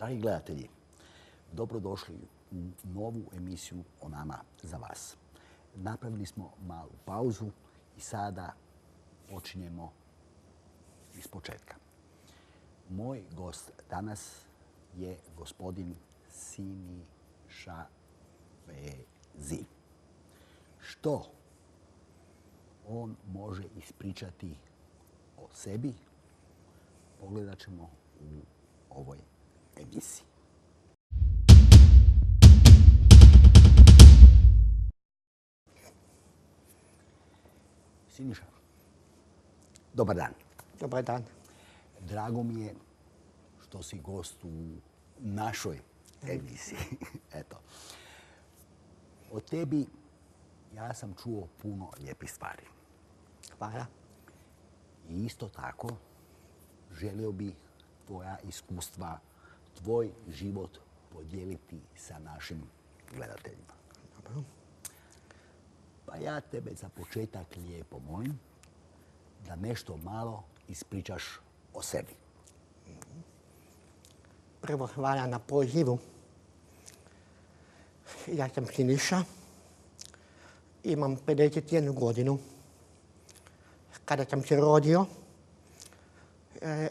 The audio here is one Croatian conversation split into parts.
Dragi gledatelji, dobrodošli u novu emisiju O nama za vas. Napravili smo malu pauzu i sada počinjemo iz početka. Moj gost danas je gospodin Siniša Vezi. Što on može ispričati o sebi, pogledat ćemo u ovoj emisiji. Siniša, dobar dan. Dobar dan. Drago mi je što si gost u našoj emisiji. Eto. O tebi ja sam čuo puno lijepih stvari. Hvala. I isto tako želio bih tvoja iskustva, tvoj život podijeliti sa našim gledateljima. Dobro. Pa ja tebe za početak lijepo molim da nešto malo ispričaš o sebi. Prvo hvala na pozivu. Ja sam Siniša. Imam 51 godinu. Kada sam se rodio,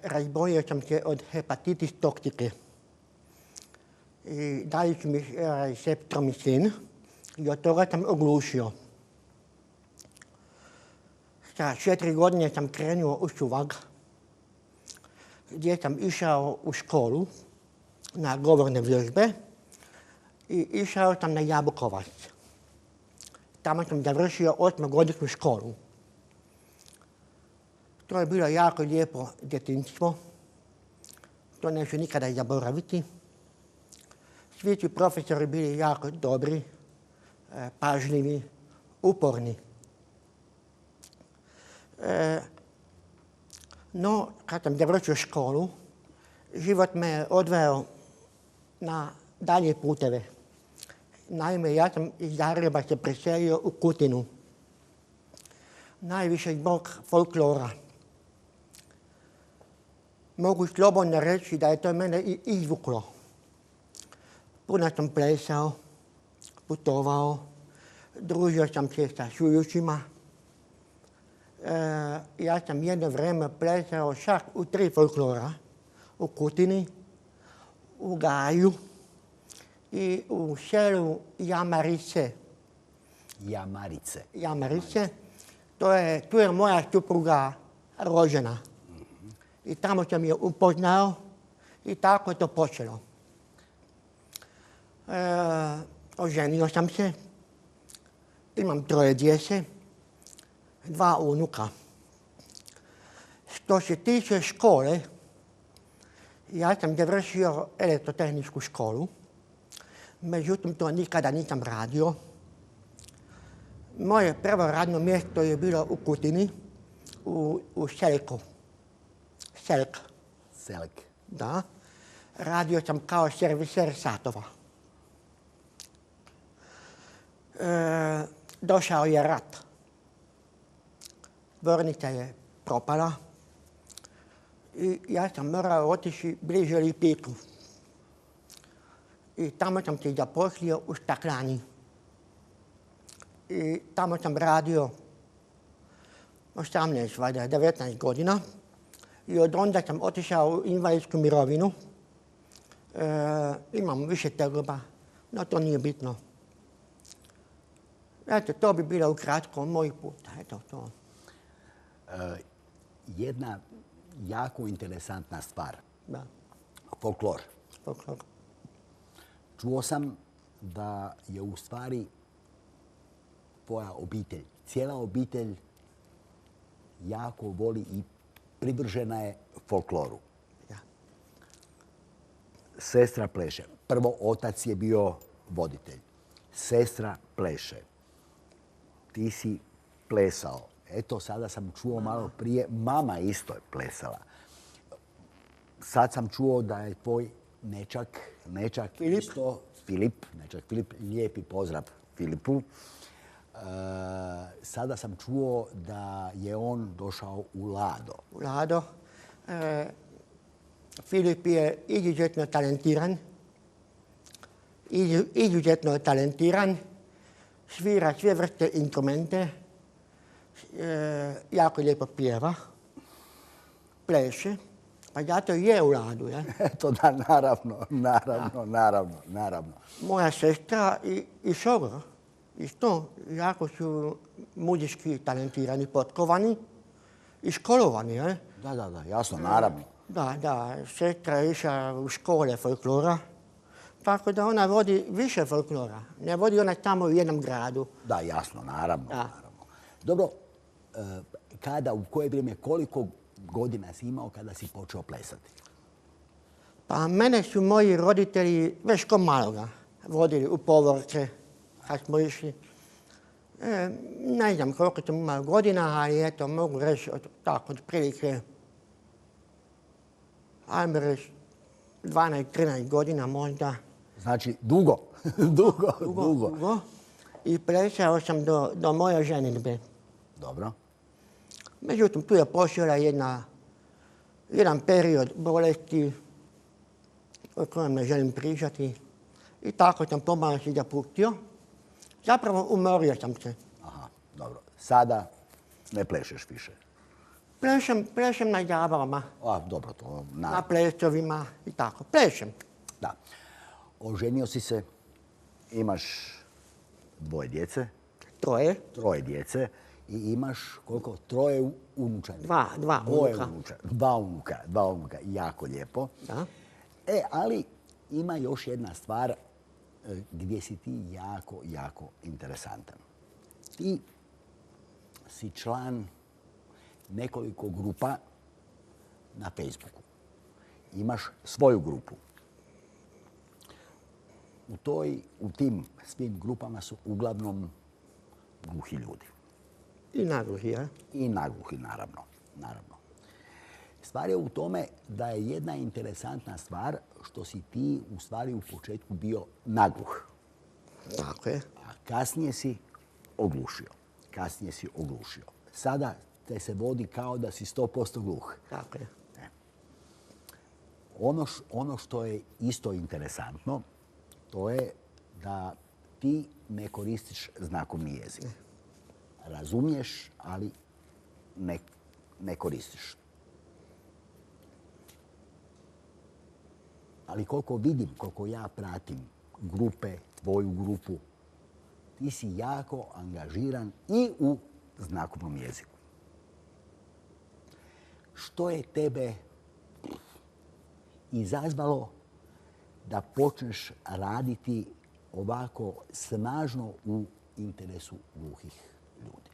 razbolio sam se od hepatitis toksike. I dali su mi septromisin i od toga sam oglušio. Sa 4 godine sam krenuo u Suvag, gdje sam išao u školu na govorne vježbe i išao sam na Jabukovac. Tamo sam završio 8-godišnju školu. To je bilo jako lijepo djetinjstvo. To neću nikada zaboraviti. Svi su profesori bili jako dobri, pažljivi, uporni. No, kad sam završio školu, život me je odveo na dalje puteve. Naime, ja sam iz Zagreba se preselio u Kutinu. Najviše zbog folklora. Mogu slobodno reći da je to mene i izvuklo. Puno sam plesao, putovao, družio sam se sa čujućima. Ja sam jedno vrijeme plesao čak u 3 folklora. U Kutini, u Gaju i u selu Jamarice. Jamarice. Jamarice. Tu je moja supruga rođena. I tamo sam je upoznao i tako je to počelo. Oženio sam se. Imam 3 djece, 2 unuka. Što se tiče škole, ja sam završio elektrotehničku školu. Međutim, to nikada nisam radio. Moje prvo radno mjesto je bilo u Kutini, u Selku. Selek. Da. Radio sam kao serviser satova. Došao je rat. Tvornica je propala i ja sam morao otići bliže Lipiku. I tamo sam se zaposlio u staklani. I tamo sam radio 18, valjda 19 godina. I od onda sam otišao u invalidsku mirovinu. Imam više tegoba, no to nije bitno. Eto, to bi bilo ukratko moj put. Eto, to. Jedna jako interesantna stvar. Da. Folklor. Folklor. Čuo sam da je u stvari tvoja obitelj, cijela obitelj jako voli i privržena je folkloru. Ja. Sestra pleše. Prvo otac je bio voditelj. Sestra pleše. Ti si plesao. Eto, sada sam čuo malo prije, mama isto je plesala. Sad sam čuo da je tvoj nečak Filip. isto, nečak Filip, lijepi pozdrav Filipu. Sada sam čuo da je on došao u Lado. U Lado. Filip je izuzetno talentiran, svira sve vrste instrumente, jako lijepo pjeva, pleše, pa zato je u radu. Eto da, naravno. Moja sestra i šogor isto jako su muzički talentirani, potkovani i školovani. Da, jasno, naravno. Da, sestra je išla u škole folklora, tako da ona vodi više folklora. Ne vodi ona tamo u jednom gradu. Da, jasno, naravno. Dobro, u koje vrijeme, koliko godina si imao kada si počeo plesati? Pa mene su moji roditelji već ko maloga vodili u povorke kad smo išli. Ne znam koliko sam imao godina, ali eto, mogu reći tako otprilike, ajme reći, 12-13 godina možda. Znači, dugo. I plesao sam do moje ženidbe. Dobro. Međutim, tu je počela jedan period bolesti o kojem ne želim pričati. I tako sam pomalo se zapustio. Zapravo umorio sam se. Aha, dobro. Sada ne plešeš više? Plešem na zabavama. Dobro, to... Na plesovima i tako. Plešem. Da. Oženio si se, imaš 2 djece. Troje djece. I imaš koliko? 3 unučanja. 2 unuka. Jako lijepo. Da. Ali ima još jedna stvar gdje si ti jako interesantan. Ti si član nekoliko grupa na Facebooku. Imaš svoju grupu. U tim svim grupama su uglavnom gluhi ljudi. I nagluhi, I nagluhi, naravno. Stvar je u tome da je jedna interesantna stvar što si ti u stvari u početku bio nagluh. Tako je. A kasnije si oglušio. Sada te se vodi kao da si 100% gluh. Tako je. Ono što je isto interesantno, to je da ti ne koristiš znakovni jezik. Razumiješ, ali ne koristiš. Ali koliko vidim, koliko ja pratim grupe, tvoju grupu, ti si jako angažiran i u znakovnom jeziku. Što je tebe izazvalo da počneš raditi ovako snažno u interesu gluhih ljudi?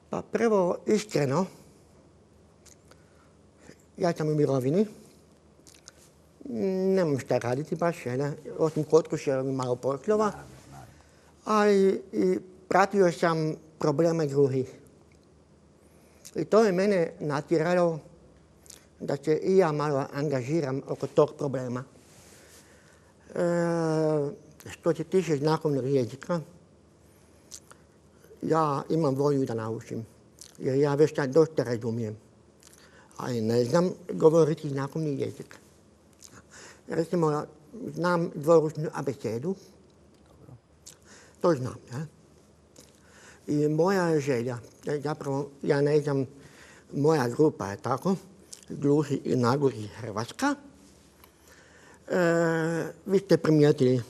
Pa prvo, iskreno, ja sam u mirovini. Nemam šta raditi baš, osim kod kuće malo poslova. Ali pratio sam probleme gluhih. I to je mene natjeralo da se i ja malo angažiram oko tog problema. Što se tiče znakovnog jezika, ja imam volju da naučim. Jer ja već sad dosta razumijem. Ali ne znam govoriti znakovni jezik. Recimo, znam dvoručnu abecedu. To znam, I moja želja, zapravo, ja ne znam, moja grupa je tako, Gluhi i nagluhi Hrvatska. Vi ste primijetili,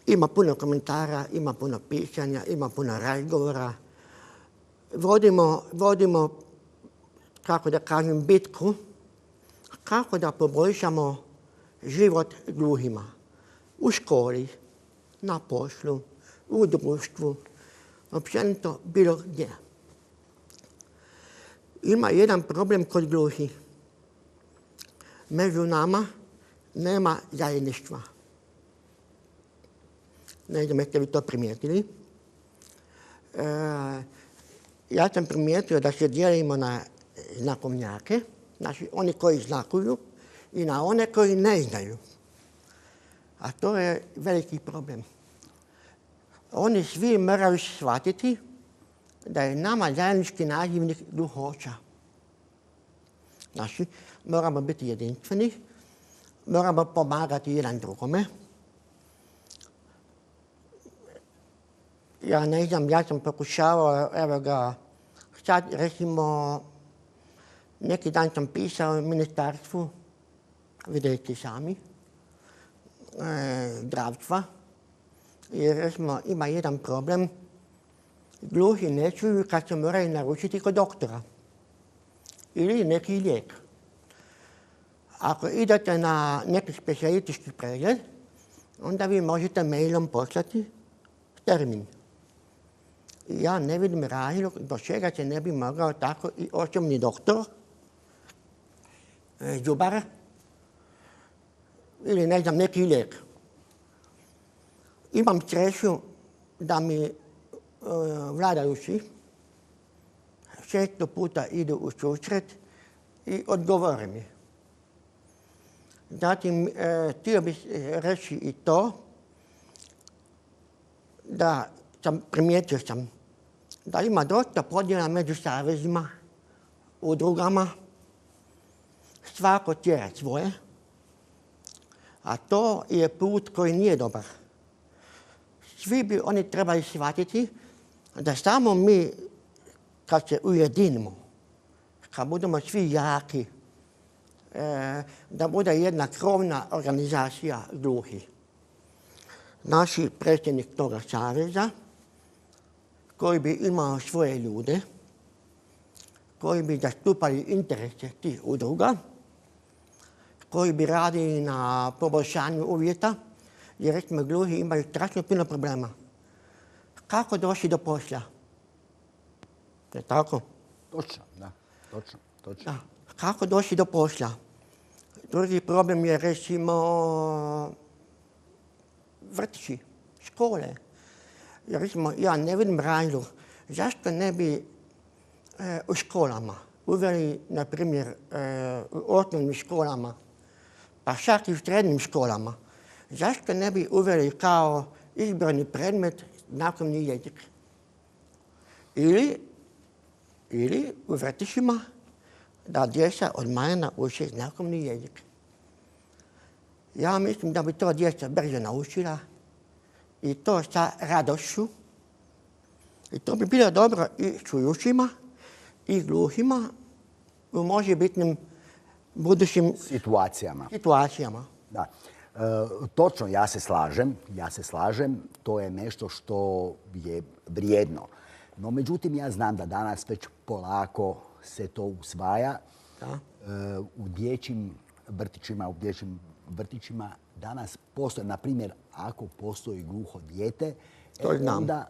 ima puno komentara, ima puno pisanja, ima puno razgovora. Vodimo, kako da kažem, bitku, kako da poboljšamo život gluhima. U školi, na poslu, u društvu, općenito bilo gdje. Ima jedan problem kod gluhih. Među nama nema zajedništva. Ne znam jeste vi to primijetili. Ja sam primijetio da se dijelimo na znakovnjake, znači oni koji znakuju, i na one koji ne znaju. A to je veliki problem. Oni svi moraju shvatiti da je nama zajednički nazivnik gluhoća. Znači, moramo biti jedinstveni, moramo pomagati jedan drugome. Ja ne znam, ja sam pokušavao, evo ga, sad recimo, neki dan sam pisao ministarstvu, vidite sami, zdravstva, jer recimo ima jedan problem, gluhi ne čuju kad se moraju naručiti kod doktora ili neki lijek. Ako idete na neki specijalistički pregled, onda vi možete mailom poslati termin. Ja ne vidim razlog do čega se ne bi mogao tako i osobni doktor, zubar ili ne znam neki lijek. Imam sreću da mi vladajući često puta idu u susret i odgovore mi. Zatim, htio bih reći i to da primijetio sam da ima dosta podjela među savezima, udrugama, svako tjera svoje, a to je put koji nije dobar. Svi bi oni trebali shvatiti da samo mi, kad se ujedinimo, kad budemo svi jaki, da bude jedna krovna organizacija gluhih. Naši predsjednik toga saveza, koji bi imao svoje ljude, koji bi zastupali interese tih udruga, koji bi radili na poboljšanju uvjeta, jer recimo gluhi imaju strašno puno problema. Kako doći do posla? Je tako? Točno, da. Točno. Da. Kako doći do posla? Drugi problem je recimo vrtići, škole. Jer recimo ja ne vidim razlog zašto ne bi u školama uveli, na primjer, u osnovnim školama, pa čak i u srednjim školama, zašto ne bi uveli kao izborni predmet znakovni jezik? Ili u vrtićima da djeca od malena uče znakovni jezik. Ja mislim da bi to djeca brzo naučila i to sa radošću. I to bi bilo dobro i čujućima i gluhima u možebitnim budućim situacijama. Da. Točno, ja se slažem, to je nešto što je vrijedno. No, međutim, ja znam da danas već polako se to usvaja. Da. U dječjim vrtićima danas postoje, na primjer, ako postoji gluho dijete, onda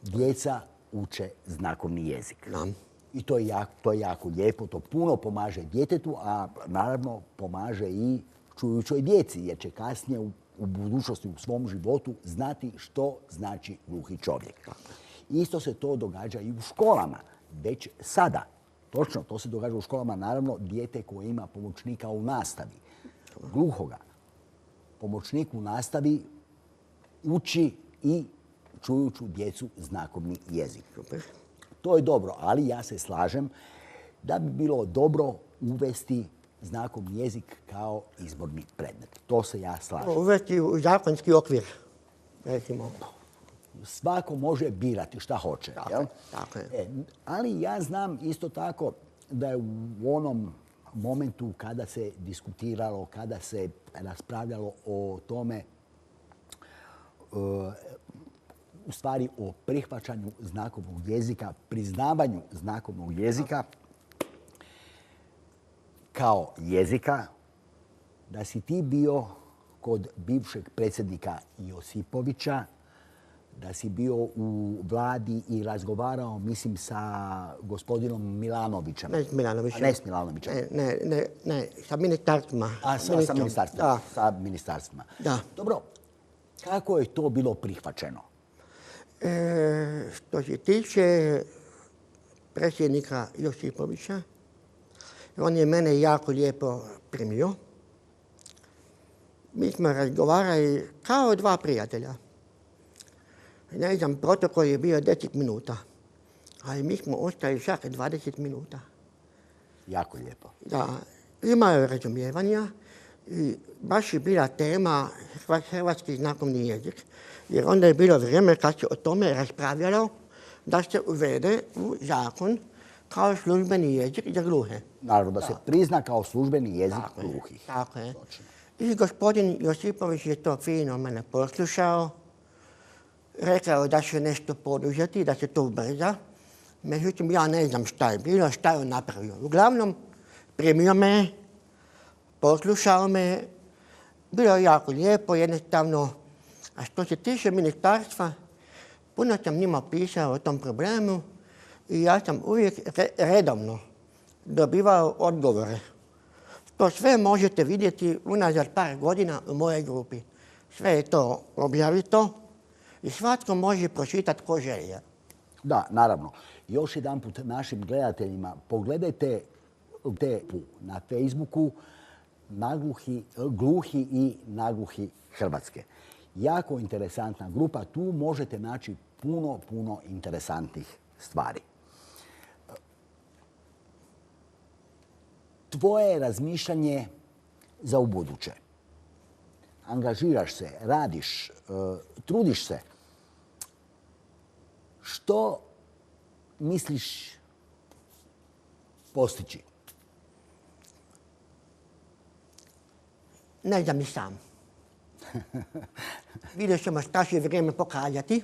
djeca uče znakovni jezik. Znam. I to je jako lijepo, to puno pomaže djetetu, a naravno pomaže i čujućoj djeci, jer će kasnije u budućnosti u svom životu znati što znači gluhi čovjek. Isto se to događa i u školama, već sada. Točno, to se događa u školama, naravno, dijete koje ima pomoćnika u nastavi, gluhoga. Pomoćnik u nastavi uči i čujuću djecu znakovni jezik. To je dobro, ali ja se slažem da bi bilo dobro uvesti znakovni jezik kao izborni predmet. To se ja slažem. Uvesti u zakonski okvir, recimo. Svako može birati šta hoće. Tako je. Ali ja znam isto tako da je u onom momentu kada se diskutiralo, kada se raspravljalo o tome, u stvari o prihvaćanju znakovnog jezika, priznavanju znakovnog jezika kao jezika, da si ti bio kod bivšeg predsjednika Josipovića, da si bio u vladi i razgovarao, mislim, sa gospodinom Milanovićem. Ne s Milanovićem. Ne s Milanovićem. Ne, sa ministarstvima. Sa ministarstvima. Da. Dobro, kako je to bilo prihvaćeno? Što se tiče predsjednika Josipovića, on je mene jako lijepo primio. Mi smo razgovarali kao dva prijatelja. Ne znam, protokol je bio 10 minuta, ali mi smo ostali čak 20 minuta. Jako lijepo. Da imaju razumijevanja i baš je bila tema hrvatski znakovni jezik. Jer onda je bilo vrijeme kad se o tome raspravljalo da se uvede u zakon kao službeni jezik za gluhe. Naravno, da se prizna kao službeni jezik gluhih. Tako je. I gospodin Josipović je to fino mene poslušao. Rekao da će nešto poduzeti, da se to ubrza. Međutim, ja ne znam šta je bilo, šta je on napravio. Uglavnom, primio me, poslušao me. Bilo je jako lijepo, jednostavno. A što se tiče ministarstva, puno sam njima pisao o tom problemu i ja sam uvijek redovno dobivao odgovore. To sve možete vidjeti unazad par godina u mojoj grupi. Sve je to objavito i svatko može pročitati ko želi. Da, naravno. Još jedanput našim gledateljima pogledajte na Facebooku Gluhi i nagluhi Hrvatske. Jako interesantna grupa. Tu možete naći puno interesantnih stvari. Tvoje razmišljanje za ubuduće. Angažiraš se, radiš, trudiš se. Što misliš postići? Ne znam ni sam. Vidjet ćemo šta će vrijeme pokazati.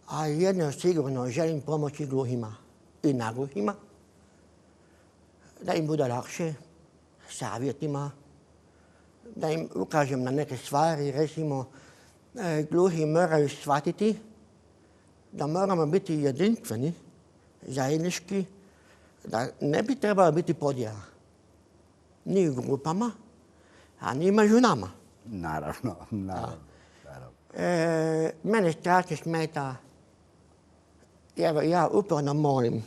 A jedno sigurno želim pomoći gluhima i nagluhima. Da im bude lakše, savjetima, da im ukažem na neke stvari. Recimo, gluhi moraju shvatiti da moramo biti jedinstveni, zajednički, da ne bi trebalo biti podjela. Ni u grupama, a ni među nama. Naravno. Mene strašno smeta, evo ja uporno molim,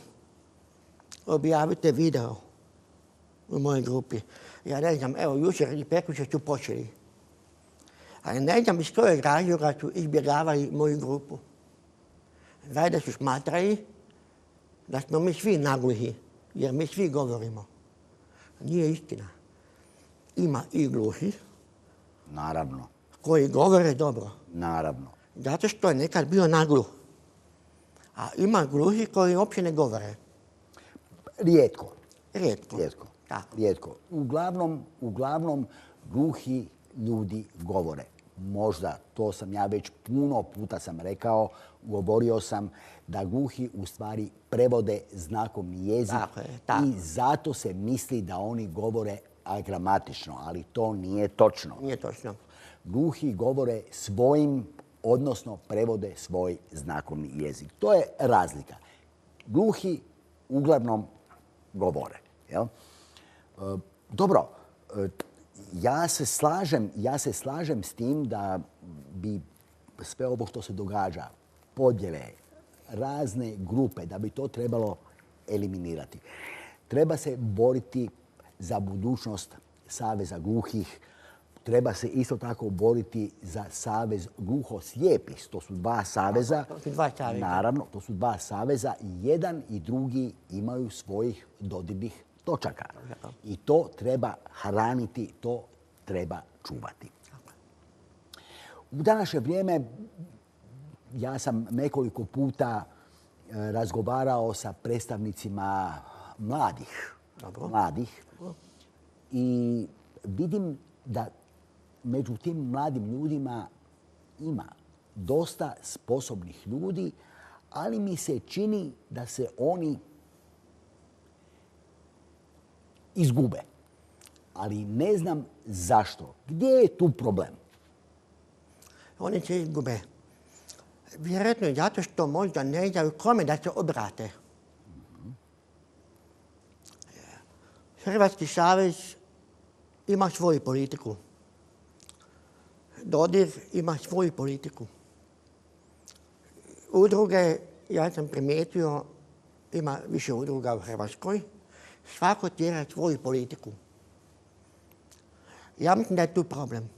objavite video u mojoj grupi. Ja ne znam, evo jučer i prekjučer su počeli. Ali ne znam iz kojeg razloga su izbjegavali moju grupu. Valjda su smatrali da smo mi svi nagluhi, jer mi svi govorimo. Nije istina. Ima i gluhi. Naravno. Koji govore dobro. Naravno. Zato što je nekad bio nagluh. A ima gluhi koji uopće ne govore. Rijetko. Tako. Rijetko. Uglavnom, gluhi ljudi govore. Možda, to sam ja već puno puta sam rekao, govorio sam da gluhi u stvari prevode znakovni jezik i zato se misli da oni govore agramatično, ali to nije točno. Nije točno. Gluhi govore svojim, odnosno prevode svoj znakovni jezik. To je razlika. Gluhi uglavnom govore. Jel? Dobro, ja se slažem s tim da bi sve ovo što se događa, podjele, razne grupe, da bi to trebalo eliminirati. Treba se boriti za budućnost Saveza gluhih. Treba se isto tako boriti za Savez gluhoslijepih. To su dva saveza. Naravno, to su dva saveza. Jedan i drugi imaju svojih dodirnih točaka. I to treba hraniti, to treba čuvati. U današnje vrijeme ja sam nekoliko puta razgovarao sa predstavnicima mladih. I vidim da među tim mladim ljudima ima dosta sposobnih ljudi, ali mi se čini da se oni izgube. Ali ne znam zašto. Gdje je tu problem? Oni se izgube. Vjerojatno je zato što možda ne znaju kome da se obrate. Hrvatski savez ima svoju politiku. Dodir ima svoju politiku. Udruge, ja sam primijetio, ima više udruga u Hrvatskoj. Svako tjera svoju politiku. Ja mislim da je tu problem.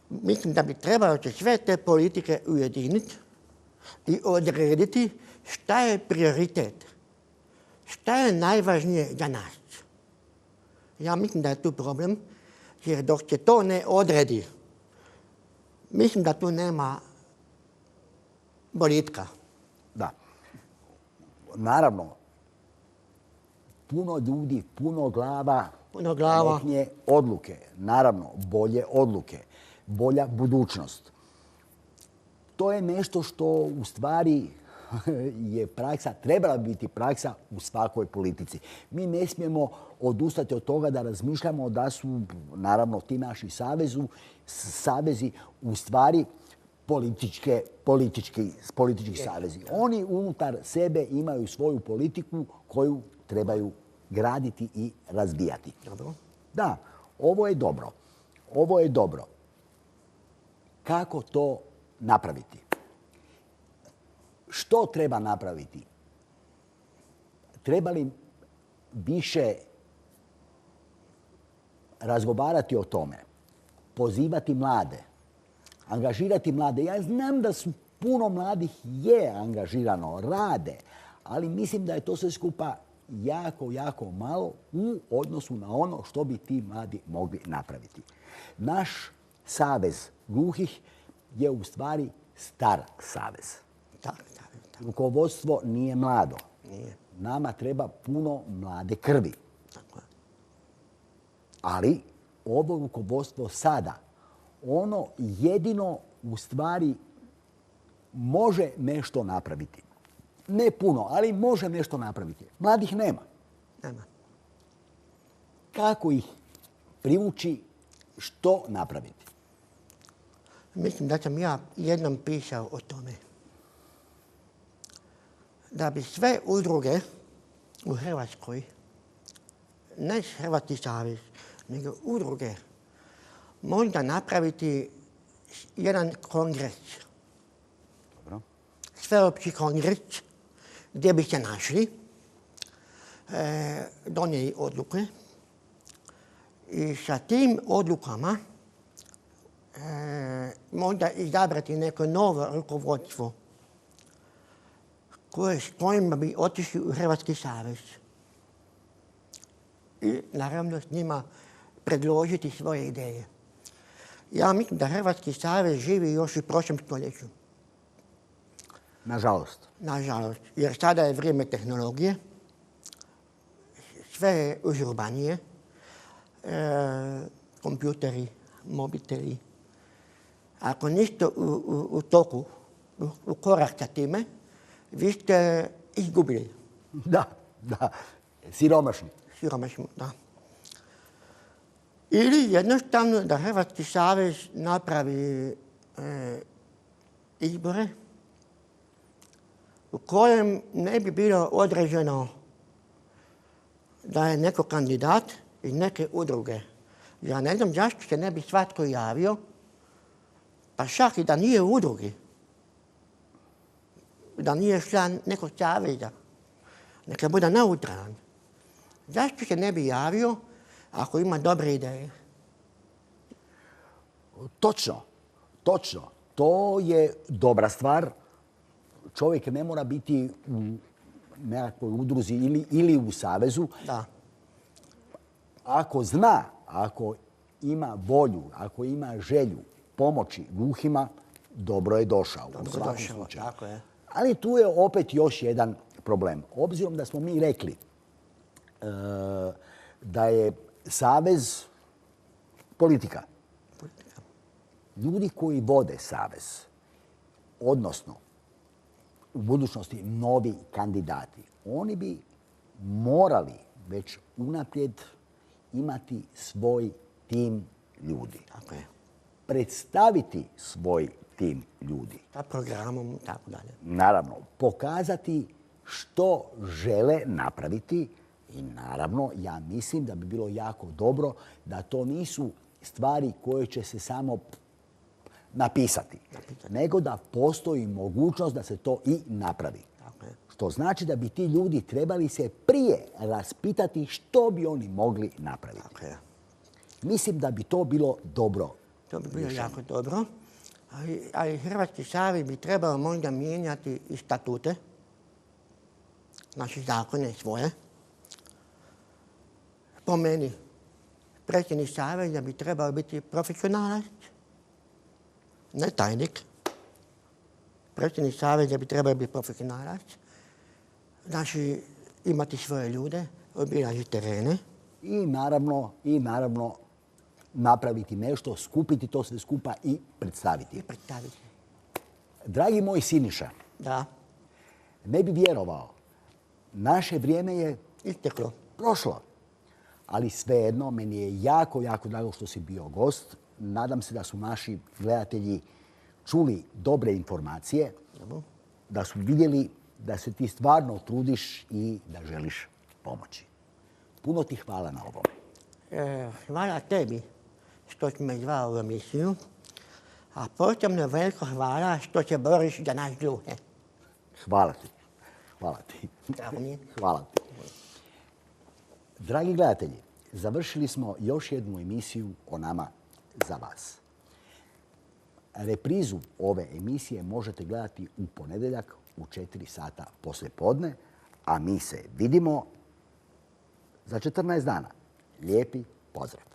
Mislim da bi trebalo sve te politike ujediniti i odrediti šta je prioritet. Šta je najvažnije za nas? Ja mislim da je tu problem, jer dok se to ne odredi, mislim da tu nema boljitka. Da. Naravno, puno ljudi, puno glava, pametnije odluke. Naravno, bolje odluke, bolja budućnost. To je nešto što u stvari je praksa, trebala biti praksa u svakoj politici. Mi ne smijemo odustati od toga da razmišljamo da su, naravno, ti naši savezi u stvari politički savezi. Oni unutar sebe imaju svoju politiku koju trebaju graditi i razvijati. Dobro. Da, ovo je dobro. Ovo je dobro. Kako to napraviti? Što treba napraviti? Treba li više razgovarati o tome? Pozivati mlade? Angažirati mlade? Ja znam da su puno mladih je angažirano, rade, ali mislim da je to sve skupa jako, jako malo u odnosu na ono što bi ti mladi mogli napraviti. Naš savez gluhih je u stvari star savez. Rukovodstvo nije mlado. Nije. Nama treba puno mlade krvi. Ali ovo rukovodstvo sada, ono jedino u stvari može nešto napraviti. Ne puno, ali može nešto napraviti. Mladih nema. Nema. Kako ih privući, što napraviti? Mislim da sam ja jednom pisao o tome. Da bi sve udruge u Hrvatskoj, ne Hrvatski savez, nego udruge, možda napraviti jedan kongres. Dobro. Sveopći kongres gdje bi se našli, donijeli odluke i sa tim odlukama možda izabrati neko novo rukovodstvo s kojima bi otišli u Hrvatski savez. I naravno s njima predložiti svoje ideje. Ja mislim da Hrvatski savez živi još u prošlom stoljeću. Nažalost. Nažalost, jer sada je vrijeme tehnologije, sve je užurbanije, kompjuteri, mobiteli. Ako niste u toku, u korak sa time, vi ste izgubili. Da. Siromašni. Siromašni, da. Ili jednostavno da Hrvatski savez napravi izbore u kojem ne bi bilo određeno da je neko kandidat iz neke udruge. Ja ne znam zašto se ne bi svatko javio, pa čak i da nije u udrugi, da nije član nekog saveza, neka bude neutralan. Zašto se ne bi javio ako ima dobre ideje? Točno. To je dobra stvar. Čovjek ne mora biti u nekakvoj udruzi ili u savezu. Da. Ako zna, ako ima volju, ako ima želju pomoći gluhima, dobro je došao. U svakom slučaju. Tako je. Ali tu je opet još jedan problem. Obzirom da smo mi rekli da je savez politika. Ljudi koji vode savez, odnosno u budućnosti novi kandidati, oni bi morali već unaprijed imati svoj tim ljudi. Tako je. Predstaviti svoj tim ljudi. Sa programom i tako dalje. Naravno, pokazati što žele napraviti i naravno, ja mislim da bi bilo jako dobro da to nisu stvari koje će se samo napisati, nego da postoji mogućnost da se to i napravi. Što znači da bi ti ljudi trebali se prije raspitati što bi oni mogli napraviti. Mislim da bi to bilo dobro. To bi bilo jako dobro. Ali Hrvatski savez bi trebao možda mijenjati i statute znači zakone svoje. Po meni, predsjednik saveza bi trebao biti profesionalac, ne tajnik. Predsjednik saveza bi trebao biti profesionalac, znači imati svoje ljude, obilaziti terene. I naravno napraviti nešto, skupiti to sve skupa i predstaviti. Dragi moj Siniša, Da. ne bi vjerovao, naše vrijeme je Isteklo. prošlo. Ali svejedno, meni je jako, jako drago što si bio gost. Nadam se da su naši gledatelji čuli dobre informacije, da su vidjeli da se ti stvarno trudiš i da želiš pomoći. Puno ti hvala na ovome. Hvala tebi što si me zvao u emisiju, a posebno veliko hvala što se boriš za nas gluhe. Hvala ti. Hvala ti. Hvala ti. Dragi gledatelji, završili smo još jednu emisiju o nama za vas. Reprizu ove emisije možete gledati u ponedjeljak u 4 sata poslijepodne, a mi se vidimo za 14 dana. Lijepi pozdrav!